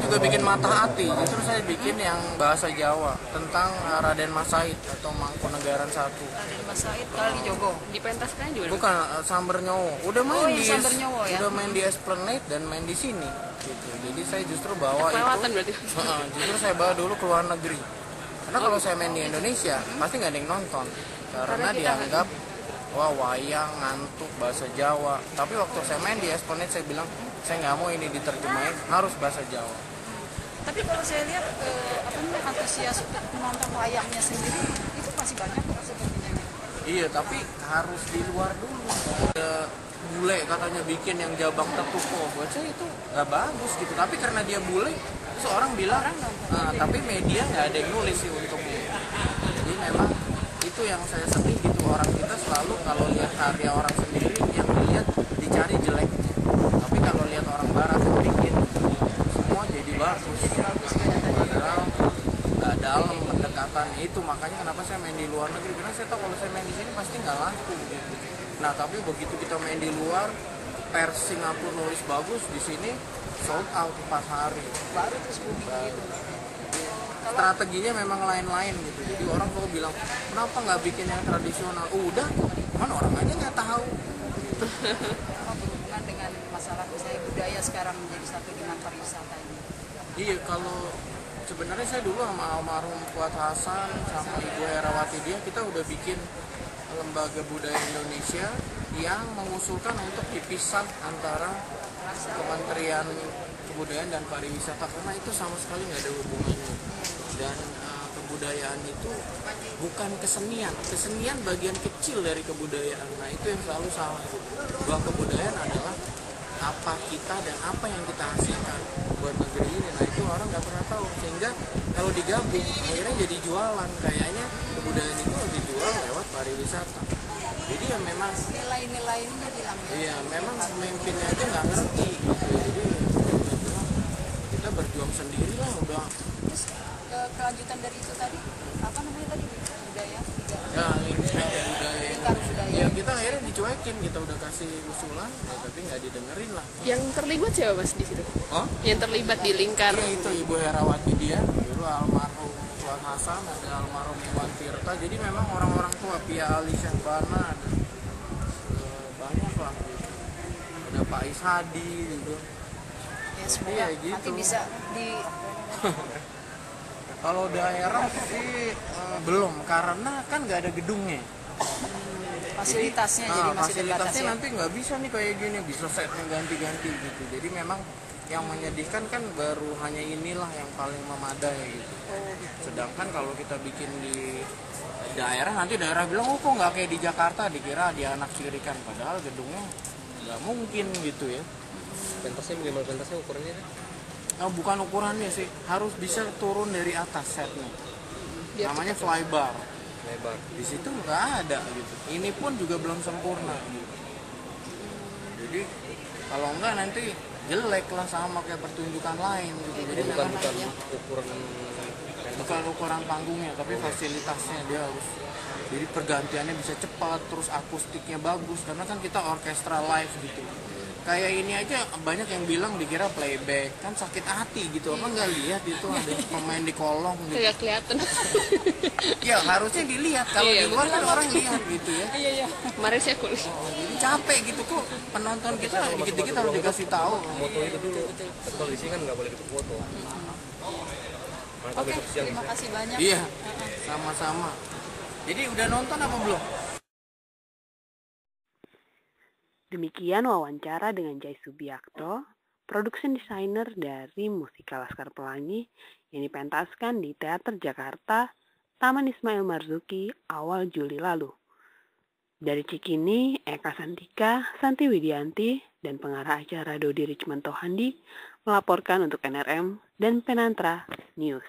juga bikin mata hati. Justru saya bikin yang bahasa Jawa tentang Raden Mas Said atau Mangkunegaran satu. Raden Mas Said Kali Jogo. Dipentaskan juga. Bukan Samber Nyowo. Udah main di Samber Nyowo, ya? udah main di Esplanade dan main di sini. Gitu. Jadi saya justru bawa kelewatan itu. Berarti. Justru saya bawa dulu ke luar negeri. Karena kalau saya main di Indonesia pasti nggak ada yang nonton. Karena dianggap wah wayang, ngantuk, bahasa Jawa. Tapi waktu saya main di Esplanade saya bilang saya nggak mau ini diterjemahin, harus bahasa Jawa. Tapi kalau saya lihat antusias untuk menonton wayangnya sendiri itu masih banyak kok sepertinya. Iya, tapi harus di luar dulu. Ada bule katanya bikin yang Jabang Tetuko, buat saya itu nggak bagus gitu. Tapi karena dia bule, terus orang bilang, tapi media nggak ada yang nulis sih untuk itu. Jadi memang itu yang saya sedih gitu, orang kita selalu kalau lihat karya orang sendiri yang dilihat dicari jeleknya. Tapi kalau lihat orang barat yang bikin semua jadi bagus. Padahal nggak dalam pendekatan itu, makanya kenapa saya main di luar negeri, karena saya tahu kalau saya main di sini pasti nggak laku gitu. Nah tapi begitu kita main di luar, pers Singapura nulis bagus, di sini sold out 4 hari Baru terus booming gitu. Strateginya memang lain-lain gitu. Jadi orang kalau bilang kenapa nggak bikin yang tradisional, udah kan orang aja nggak tahu. Apa berhubungan dengan masalah misalnya budaya sekarang menjadi satu dengan pariwisata ini? Iya, kalau sebenarnya saya dulu sama almarhum Fuad Hasan sama Ibu Herawati kita udah bikin lembaga budaya Indonesia yang mengusulkan untuk dipisah antara Kementerian Kebudayaan dan Pariwisata, karena itu sama sekali nggak ada hubungannya. Dan kebudayaan itu bukan kesenian bagian kecil dari kebudayaan. Nah itu yang selalu salah, bahwa kebudayaan adalah apa kita dan apa yang kita hasilkan buat negeri ini. Nah itu orang nggak pernah tahu, sehingga kalau digabung akhirnya jadi jualan. Kayaknya kebudayaan itu dijual lewat pariwisata. Jadi ya memang nilai-nilainya hilang. Iya, memang pemimpinnya aja nggak ngerti gitu. Jadi kita berjuang sendiri lah udah. Terus kelanjutan dari itu tadi apa namanya tadi budaya Ya lingkar budaya. Ya kita akhirnya dicuekin, kita udah kasih usulan, ya, tapi nggak didengerin lah. Yang terlibat siapa mas di situ? Oh? Yang terlibat di lingkar? Ya, itu Ibu Herawati dulu almarhum Fuad Hasan, ada almarhum Iwan Tirta. Jadi memang orang-orang tua, Pia Ali Syahbana, ada banyak lah gitu. Ada Pak Ishadi gitu. ya semoga gitu. nanti bisa di Kalau daerah sih belum, karena kan nggak ada gedungnya. fasilitasnya jadi masih terbatas fasilitasnya ya. nanti nggak bisa nih kayak gini, bisa setnya ganti-ganti gitu. Jadi memang yang menyedihkan kan baru hanya inilah yang paling memadai gitu. Sedangkan kalau kita bikin di daerah, nanti daerah bilang oh kok nggak kayak di Jakarta, dikira dia anak sirikan, padahal gedungnya nggak mungkin gitu ya. Pentasnya minimal pentasnya ukurannya? Nah, bukan ukurannya sih, harus bisa turun dari atas setnya. Namanya flybar. Lebar. Di situ nggak ada gitu. Ini pun juga belum sempurna gitu. Jadi kalau enggak nanti jelek lah sama kayak pertunjukan lain gitu. Jadi bukan ukuran panggungnya, tapi fasilitasnya dia harus. Jadi pergantiannya bisa cepat, terus akustiknya bagus, karena kan kita orkestra live gitu. Kayak ini aja banyak yang bilang dikira playback, kan sakit hati gitu. Apa nggak lihat itu ada pemain di kolong gitu. Nggak kelihatan. Ya harusnya dilihat, kalau di luar kan orang lihat gitu ya. Iya. Kemarin saya kuliah. Jadi capek gitu kok, penonton kita dikit-dikit harus dikasih tahu. Foto itu dulu. Kalau di sini kan nggak boleh foto. Oke, terima kasih banyak. Iya, sama-sama. Jadi udah nonton apa belum? Demikian wawancara dengan Jai Subiakto, production designer dari musikal Laskar Pelangi yang dipentaskan di Teater Jakarta, Taman Ismail Marzuki awal Juli lalu. Dari Cikini, Eka Santika, Santi Widianti, dan pengarah acara Dodi Richmanto Handi melaporkan untuk NRM dan Penantra News.